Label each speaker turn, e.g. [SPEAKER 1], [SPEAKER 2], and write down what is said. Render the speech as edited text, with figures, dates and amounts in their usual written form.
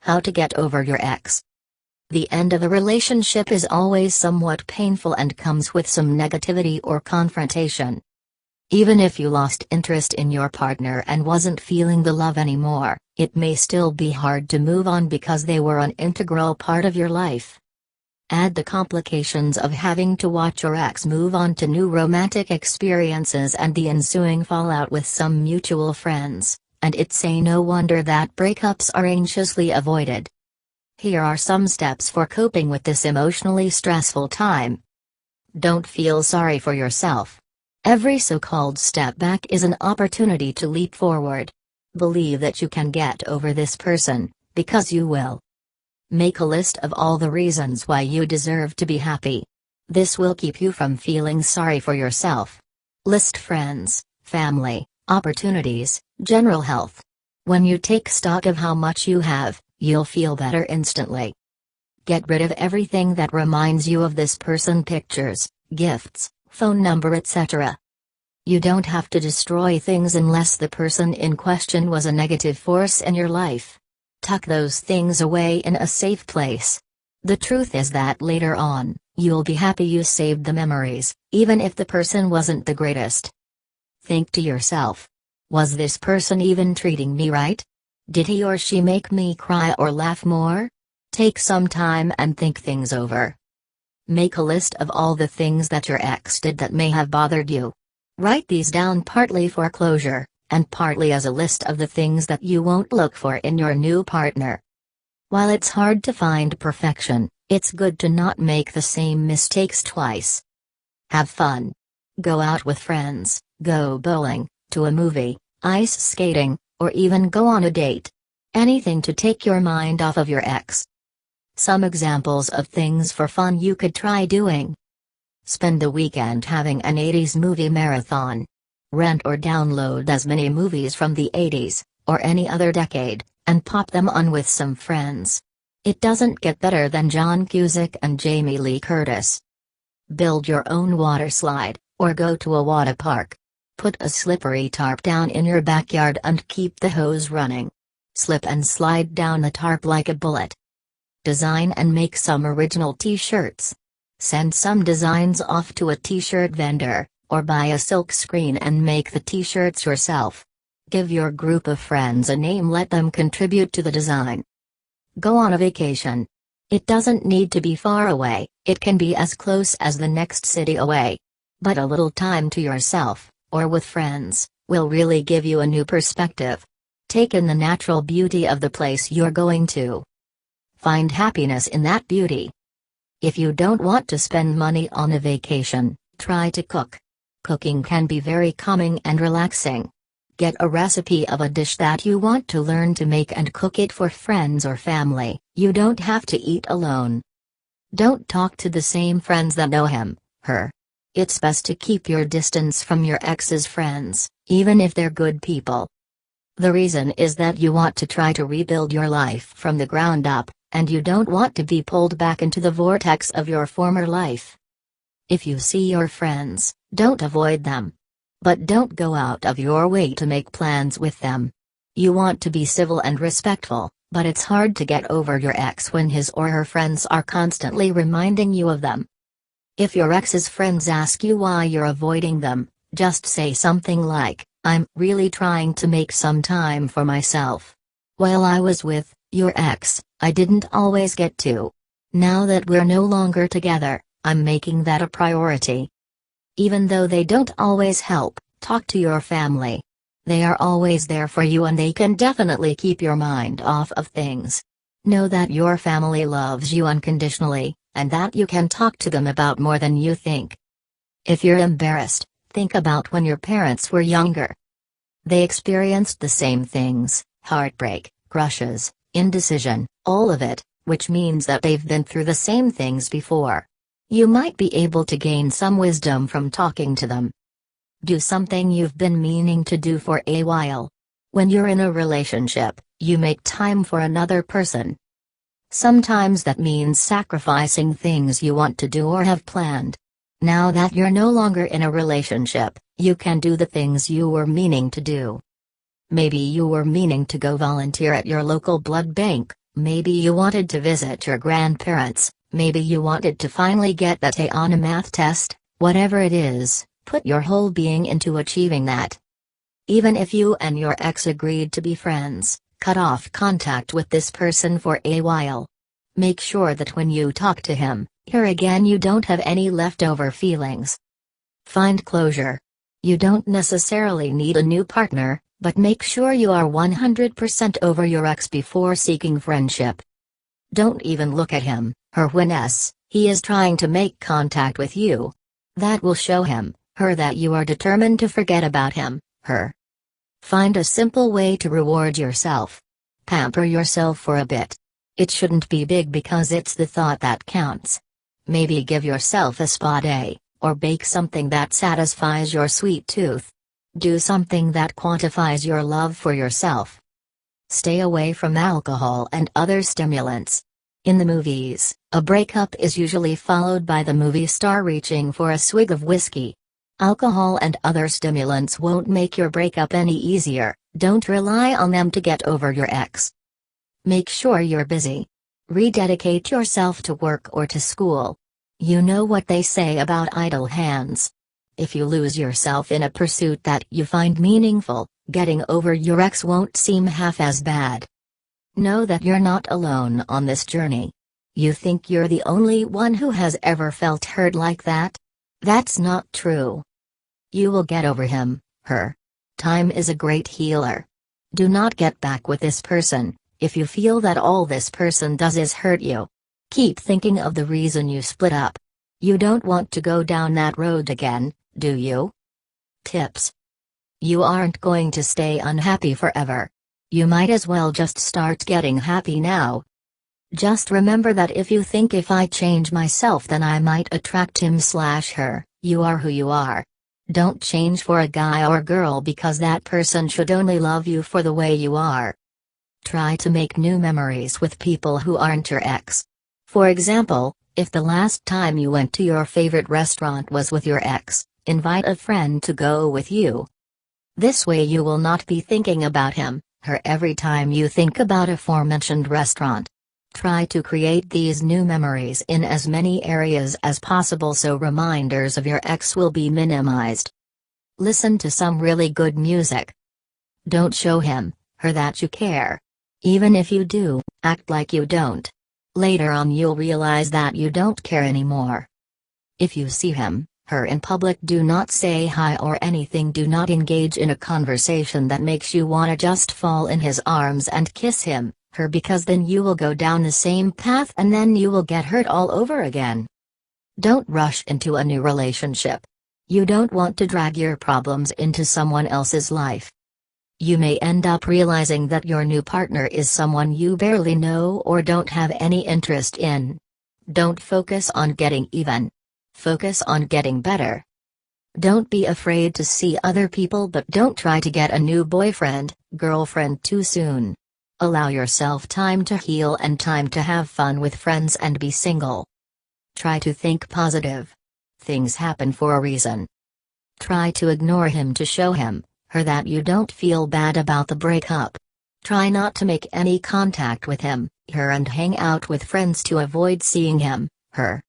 [SPEAKER 1] How to get over your ex. The end of a relationship is always somewhat painful and comes with some negativity or confrontation. Even if you lost interest in your partner and wasn't feeling the love anymore, it may still be hard to move on because they were an integral part of your life. Add the complications of having to watch your ex move on to new romantic experiences and the ensuing fallout with some mutual friends, and it's no wonder that breakups are anxiously avoided. Here are some steps for coping with this emotionally stressful time. Don't feel sorry for yourself. Every so-called step back is an opportunity to leap forward. Believe that you can get over this person, because you will. Make a list of all the reasons why you deserve to be happy. This will keep you from feeling sorry for yourself. List friends, family, opportunities, general health. When you take stock of how much you have, you'll feel better instantly. Get rid of everything that reminds you of this person: pictures, gifts, phone number, etc. You don't have to destroy things unless the person in question was a negative force in your life. Tuck those things away in a safe place. The truth is that later on, you'll be happy you saved the memories, even if the person wasn't the greatest. Think to yourself, was this person even treating me right? Did he or she make me cry or laugh more? Take some time and think things over. Make a list of all the things that your ex did that may have bothered you. Write these down partly for closure, and partly as a list of the things that you won't look for in your new partner. While it's hard to find perfection, it's good to not make the same mistakes twice. Have fun. Go out with friends, go bowling, to a movie, ice skating, or even go on a date. Anything to take your mind off of your ex. Some examples of things for fun you could try doing. Spend the weekend having an 80s movie marathon. Rent or download as many movies from the 80s, or any other decade, and pop them on with some friends. It doesn't get better than John Cusack and Jamie Lee Curtis. Build your own water slide, or go to a water park. Put a slippery tarp down in your backyard and keep the hose running. Slip and slide down the tarp like a bullet. Design and make some original t-shirts. Send some designs off to a t-shirt vendor, or buy a silk screen and make the t-shirts yourself. Give your group of friends a name, let them contribute to the design. Go on a vacation. It doesn't need to be far away, it can be as close as the next city away. But a little time to yourself, or with friends, will really give you a new perspective. Take in the natural beauty of the place you're going to. Find happiness in that beauty. If you don't want to spend money on a vacation, try to cook. Cooking can be very calming and relaxing. Get a recipe of a dish that you want to learn to make and cook it for friends or family. You don't have to eat alone. Don't talk to the same friends that know him, her. It's best to keep your distance from your ex's friends, even if they're good people. The reason is that you want to try to rebuild your life from the ground up, and you don't want to be pulled back into the vortex of your former life. If you see your friends, don't avoid them. But don't go out of your way to make plans with them. You want to be civil and respectful, but it's hard to get over your ex when his or her friends are constantly reminding you of them. If your ex's friends ask you why you're avoiding them, just say something like, "I'm really trying to make some time for myself. While I was with your ex, I didn't always get to. Now that we're no longer together, I'm making that a priority." Even though they don't always help, talk to your family. They are always there for you and they can definitely keep your mind off of things. Know that your family loves you unconditionally, and that you can talk to them about more than you think. If you're embarrassed, think about when your parents were younger. They experienced the same things: heartbreak, crushes, indecision, all of it, which means that they've been through the same things before. You might be able to gain some wisdom from talking to them. Do something you've been meaning to do for a while. When you're in a relationship, you make time for another person. Sometimes that means sacrificing things you want to do or have planned. Now that you're no longer in a relationship, you can do the things you were meaning to do. Maybe you were meaning to go volunteer at your local blood bank, Maybe you wanted to visit your grandparents, maybe you wanted to finally get that A on a math test. Whatever it is, put your whole being into achieving that. Even if you and your ex agreed to be friends, cut off contact with this person for a while. Make sure that when you talk to him, here again, you don't have any leftover feelings. Find closure. You don't necessarily need a new partner, but make sure you are 100% over your ex before seeking friendship. Don't even look at him, her when he is trying to make contact with you. That will show him, her that you are determined to forget about him, her. Find a simple way to reward yourself. Pamper yourself for a bit. It shouldn't be big because it's the thought that counts. Maybe give yourself a spa day, or bake something that satisfies your sweet tooth. Do something that quantifies your love for yourself. Stay away from alcohol and other stimulants. In the movies, a breakup is usually followed by the movie star reaching for a swig of whiskey. Alcohol and other stimulants won't make your breakup any easier. Don't rely on them to get over your ex. Make sure you're busy. Rededicate yourself to work or to school. You know what they say about idle hands. If you lose yourself in a pursuit that you find meaningful, getting over your ex won't seem half as bad. Know that you're not alone on this journey. You think you're the only one who has ever felt hurt like that? That's not true. You will get over him, her. Time is a great healer. Do not get back with this person, if you feel that all this person does is hurt you. Keep thinking of the reason you split up. You don't want to go down that road again, do you? Tips. You aren't going to stay unhappy forever. You might as well just start getting happy now. Just remember that if you think if I change myself then I might attract him/her, you are who you are. Don't change for a guy or girl because that person should only love you for the way you are. Try to make new memories with people who aren't your ex. For example, if the last time you went to your favorite restaurant was with your ex, invite a friend to go with you. This way you will not be thinking about him, her every time you think about aforementioned restaurant. Try to create these new memories in as many areas as possible so reminders of your ex will be minimized. Listen to some really good music. Don't show him, her that you care. Even if you do, act like you don't. Later on you'll realize that you don't care anymore. If you see him, her in public, do not say hi or anything. Do not engage in a conversation that makes you wanna just fall in his arms and kiss him, her, because then you will go down the same path and then you will get hurt all over again. Don't rush into a new relationship. You don't want to drag your problems into someone else's life. You may end up realizing that your new partner is someone you barely know or don't have any interest in. Don't focus on getting even. Focus on getting better. Don't be afraid to see other people, but don't try to get a new boyfriend, girlfriend too soon. Allow yourself time to heal and time to have fun with friends and be single. Try to think positive. Things happen for a reason. Try to ignore him to show him, her that you don't feel bad about the breakup. Try not to make any contact with him, her, and hang out with friends to avoid seeing him, her.